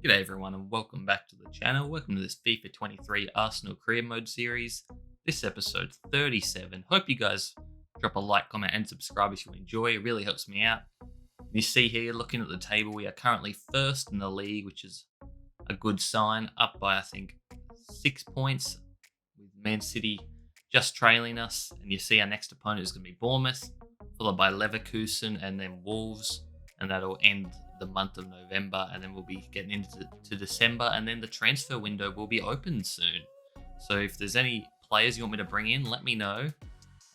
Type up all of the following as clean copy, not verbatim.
G'day everyone and welcome back to the channel. Welcome to this Fifa 23 Arsenal Career Mode series. This episode 37. Hope you guys drop a like, comment and subscribe if you enjoy. It really helps me out. You see here, looking at the table, we are currently first in the league, which is a good sign. Up by, I think, 6 points with Man City just trailing us. And you see our next opponent is going to be Bournemouth, followed by Leverkusen and then Wolves. And that'll end the month of November, and then we'll be getting into December, and then the transfer window will be open soon. So if there's any players you want me to bring in, let me know.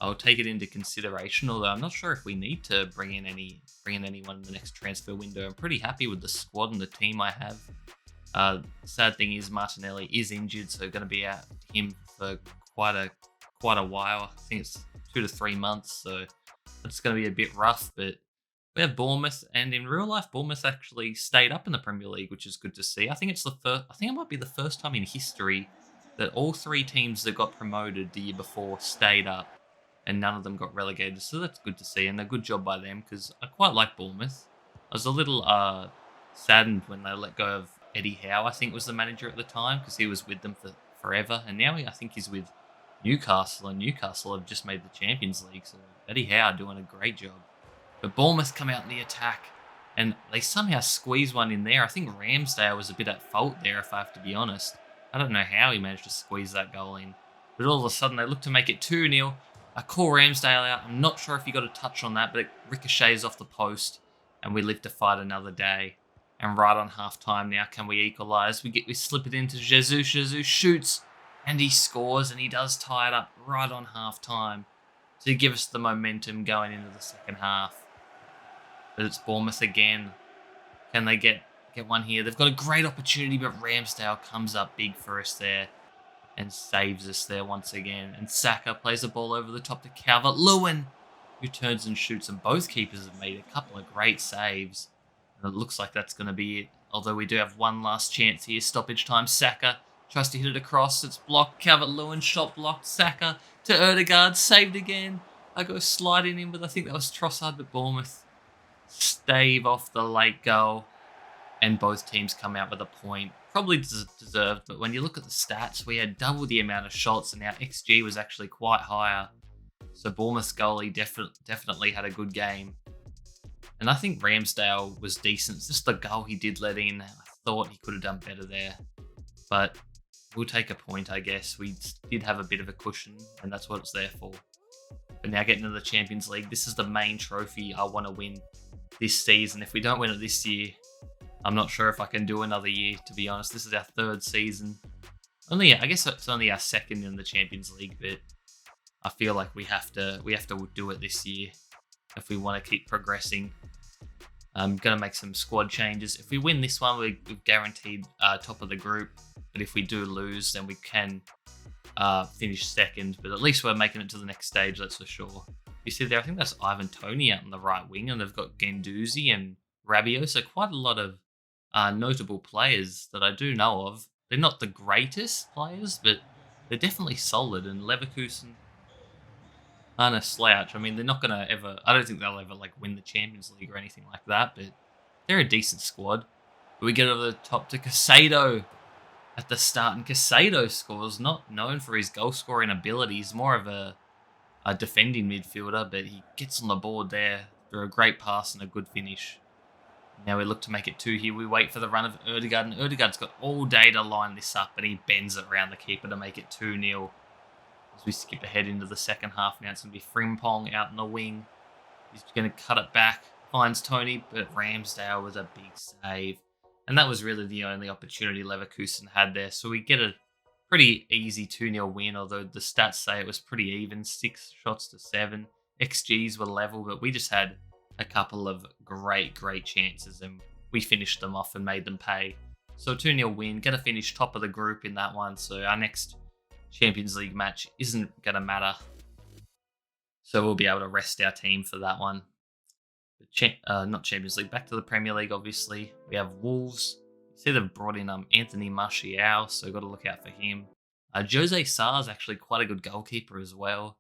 I'll take it into consideration, although I'm not sure if we need to bring in anyone in the next transfer window. I'm pretty happy with the squad and the team I have. Sad thing is Martinelli is injured, so going to be out him for quite a while. I think it's 2 to 3 months, so it's going to be a bit rough, but we have Bournemouth, and in real life, Bournemouth actually stayed up in the Premier League, which is good to see. I think it might be the first time in history that all 3 teams that got promoted the year before stayed up, and none of them got relegated. So that's good to see, and a good job by them because I quite like Bournemouth. I was a little saddened when they let go of Eddie Howe. I think was the manager at the time because he was with them for forever, and now I think he's with Newcastle, and Newcastle have just made the Champions League. So Eddie Howe doing a great job. But Bournemouth come out in the attack, and they somehow squeeze one in there. I think Ramsdale was a bit at fault there, if I have to be honest. I don't know how he managed to squeeze that goal in. But all of a sudden, they look to make it 2-0. I call Ramsdale out. I'm not sure if he got a touch on that, but it ricochets off the post, and we live to fight another day. And right on half-time now, can we equalise? We slip it into Jesus. Jesus shoots, and he scores, and he does tie it up right on half-time to give us the momentum going into the second half. But it's Bournemouth again. Can they get one here? They've got a great opportunity, but Ramsdale comes up big for us there and saves us there once again. And Saka plays the ball over the top to Calvert-Lewin, who turns and shoots, and both keepers have made a couple of great saves. And it looks like that's going to be it. Although we do have one last chance here. Stoppage time. Saka tries to hit it across. It's blocked. Calvert-Lewin shot blocked. Saka to Odegaard. Saved again. I go sliding in, but I think that was Trossard, but Bournemouth stave off the late goal, and both teams come out with a point. Probably deserved, but when you look at the stats, we had double the amount of shots, and our XG was actually quite higher. So Bournemouth's goalie definitely had a good game. And I think Ramsdale was decent. It's just the goal he did let in. I thought he could have done better there. But we'll take a point, I guess. We did have a bit of a cushion, and that's what it's there for. But now getting to the Champions League, this is the main trophy I want to win this season. If we don't win it this year, I'm not sure if I can do another year, to be honest. This is our 3rd season. I guess it's only our 2nd in the Champions League, but I feel like we have to do it this year if we want to keep progressing. I'm going to make some squad changes. If we win this one, we're guaranteed top of the group. But if we do lose, then we can finish 2nd. But at least we're making it to the next stage, that's for sure. You see there, I think that's Ivan Toney out on the right wing, and they've got Guendouzi and Rabiot, so quite a lot of notable players that I do know of. They're not the greatest players, but they're definitely solid, and Leverkusen aren't a slouch. I mean, they're not going to ever... I don't think they'll ever win the Champions League or anything like that, but they're a decent squad. But we get over the top to Casado at the start, and Casado scores, not known for his goal-scoring abilities, more of a defending midfielder, but he gets on the board there through a great pass and a good finish. Now we look to make it 2 here. We wait for the run of Odegaard, and Odegaard's got all day to line this up, and he bends it around the keeper to make it 2-0. As we skip ahead into the second half now, it's going to be Frimpong out in the wing. He's going to cut it back, finds Toney, but Ramsdale with a big save. And that was really the only opportunity Leverkusen had there. So we get a pretty easy 2-0 win, although the stats say it was pretty even, 6 shots to 7. XGs were level, but we just had a couple of great chances, and we finished them off and made them pay. So 2-0 win, going to finish top of the group in that one, so our next Champions League match isn't going to matter. So we'll be able to rest our team for that one. Not Champions League, back to the Premier League, obviously. We have Wolves. See, they've brought in Anthony Martial, so got to look out for him. Jose Sarr is actually quite a good goalkeeper as well.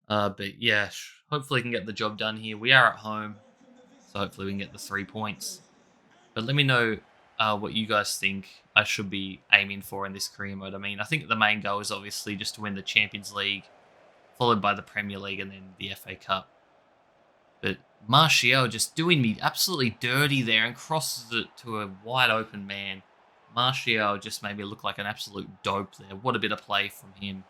But yeah, hopefully we can get the job done here. We are at home, so hopefully we can get the 3 points. But let me know what you guys think I should be aiming for in this career mode. I mean, I think the main goal is obviously just to win the Champions League, followed by the Premier League and then the FA Cup. But Martial just doing me absolutely dirty there and crosses it to a wide open man. Martial just made me look like an absolute dope there. What a bit of play from him.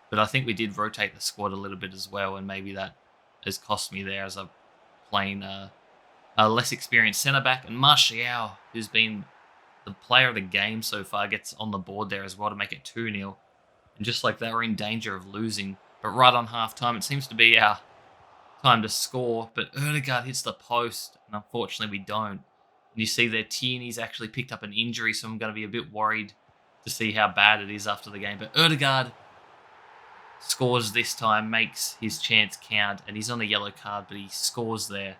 But I think we did rotate the squad a little bit as well, and maybe that has cost me there as I'm playing a less experienced centre back. And Martial, who's been the player of the game so far, gets on the board there as well to make it 2-0. And just like that, we're in danger of losing. But right on half time, it seems to be our time to score. But Erdegaard hits the post, and unfortunately we don't. And you see there, Tierney's actually picked up an injury, so I'm going to be a bit worried to see how bad it is after the game. But Erdegaard scores this time, makes his chance count, and he's on a yellow card, but he scores there.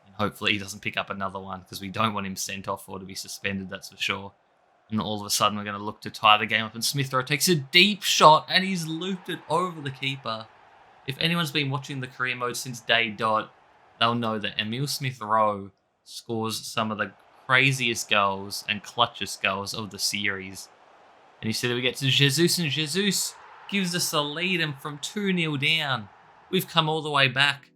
And hopefully he doesn't pick up another one, because we don't want him sent off or to be suspended, that's for sure. And all of a sudden we're going to look to tie the game up, and Smith Rowe takes a deep shot, and he's looped it over the keeper. If anyone's been watching the career mode since day dot, they'll know that Emile Smith Rowe scores some of the craziest goals and clutchest goals of the series. And you see that we get to Jesus, and Jesus gives us a lead, and from 2-0 down, we've come all the way back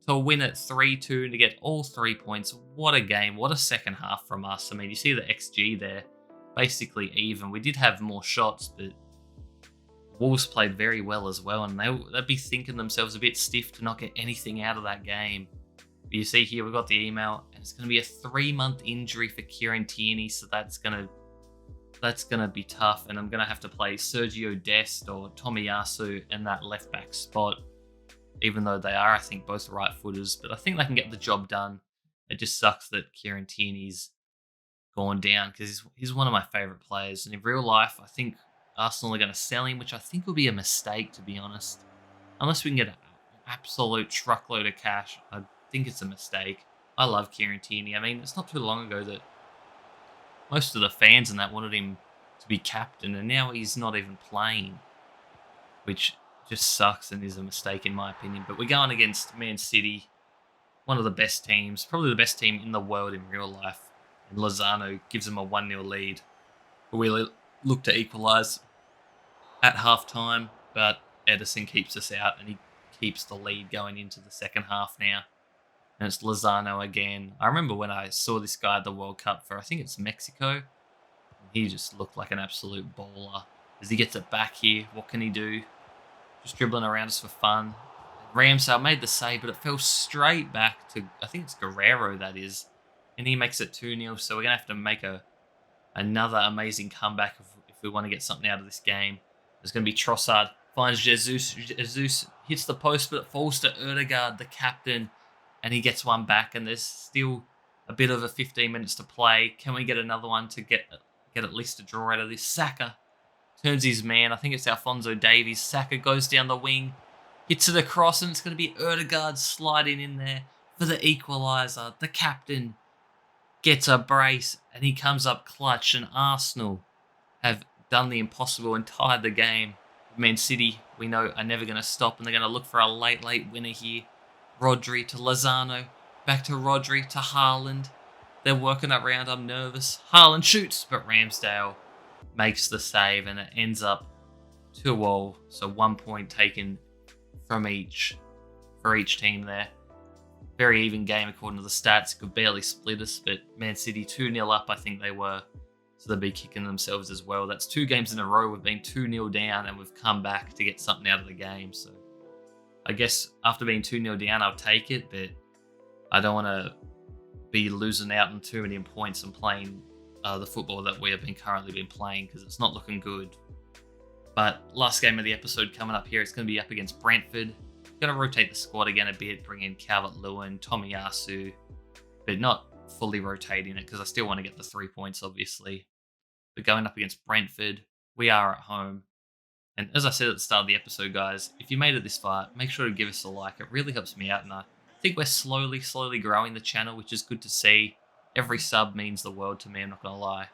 to win at 3-2 and to get all 3 points. What a game. What a second half from us. I mean, you see the XG there, basically even. We did have more shots, but Wolves played very well as well, and they'd be thinking themselves a bit stiff to not get anything out of that game. But you see here, we've got the email, and it's going to be a 3-month injury for Kieran Tierney, so that's going to be tough, and I'm going to have to play Sergio Dest or Tomiyasu in that left-back spot, even though they are, I think, both right-footers. But I think they can get the job done. It just sucks that Kieran Tierney's gone down, because he's one of my favourite players. And in real life, I think Arsenal are going to sell him, which I think will be a mistake, to be honest. Unless we can get an absolute truckload of cash, I think it's a mistake. I love Kieran Tierney. I mean, it's not too long ago that most of the fans and that wanted him to be captain, and now he's not even playing, which just sucks and is a mistake in my opinion. But we're going against Man City, one of the best teams, probably the best team in the world in real life. And Lozano gives them a 1-0 lead. We look to equalise at half-time, but Edison keeps us out, and he keeps the lead going into the second half now. And it's Lozano again. I remember when I saw this guy at the World Cup for, I think it's Mexico. He just looked like an absolute baller. As he gets it back here, what can he do? Just dribbling around us for fun. Ramsdale made the save, but it fell straight back to, I think it's Guerrero, that is. And he makes it 2-0, so we're going to have to make another amazing comeback if we want to get something out of this game. There's going to be Trossard, finds Jesus. Jesus hits the post, but it falls to Erdegaard, the captain, and he gets one back, and there's still a bit of a 15 minutes to play. Can we get another one to get at least a draw out of this? Saka turns his man. I think it's Alphonso Davies. Saka goes down the wing, hits it across, and it's going to be Erdegaard sliding in there for the equaliser. The captain gets a brace, and he comes up clutch, and Arsenal have done the impossible and tied the game. Man City, we know, are never going to stop, and they're going to look for a late winner here. Rodri to Lozano, back to Rodri to Haaland. They're working that round. I'm nervous. Haaland shoots, but Ramsdale makes the save, and it ends up 2-2. So 1 point taken from each for each team there. Very even game according to the stats. Could barely split us, but Man City 2-0 up, I think they were. So they'll be kicking themselves as well. That's 2 games in a row we've been 2-0 down, and we've come back to get something out of the game. So I guess after being 2-0 down, I'll take it, but I don't want to be losing out on too many points and playing the football that we have currently been playing, because it's not looking good. But last game of the episode coming up here, it's going to be up against Brentford. Going to rotate the squad again a bit, bring in Calvert-Lewin, Tomiyasu, but not fully rotating it because I still want to get the 3 points, obviously. But going up against Brentford, we are at home. And as I said at the start of the episode, guys, if you made it this far, make sure to give us a like. It really helps me out, and I think we're slowly growing the channel, which is good to see. Every sub means the world to me, I'm not going to lie.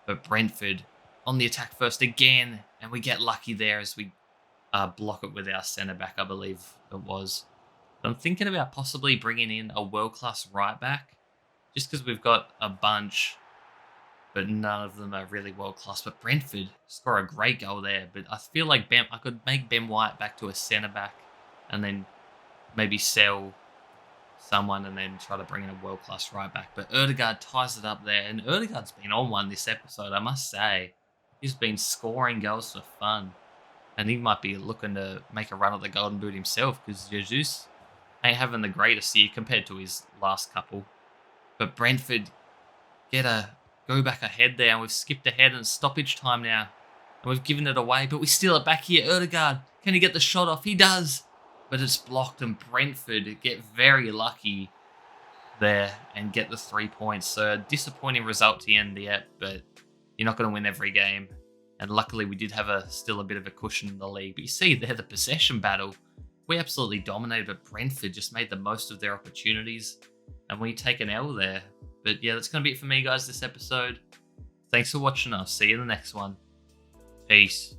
But Brentford on the attack first again, and we get lucky there as we block it with our centre-back, I believe it was. But I'm thinking about possibly bringing in a world-class right-back, just because we've got a bunch but none of them are really world class. But Brentford score a great goal there. But I feel like I could make Ben White back to a centre back, and then maybe sell someone and then try to bring in a world class right back. But Ødegaard ties it up there, and Ødegaard's been on one this episode. I must say, he's been scoring goals for fun, and he might be looking to make a run at the Golden Boot himself because Jesus ain't having the greatest year compared to his last couple. But Brentford go back ahead there, and we've skipped ahead and stoppage time now. And we've given it away, but we steal it back here. Ødegaard, can he get the shot off? He does. But it's blocked, and Brentford get very lucky there and get the 3 points. So a disappointing result to end the ep, but you're not going to win every game. And luckily, we did have still a bit of a cushion in the league. But you see there, the possession battle, we absolutely dominated, but Brentford just made the most of their opportunities. And we take an L there. But yeah, that's going to be it for me, guys, this episode. Thanks for watching. I'll see you in the next one. Peace.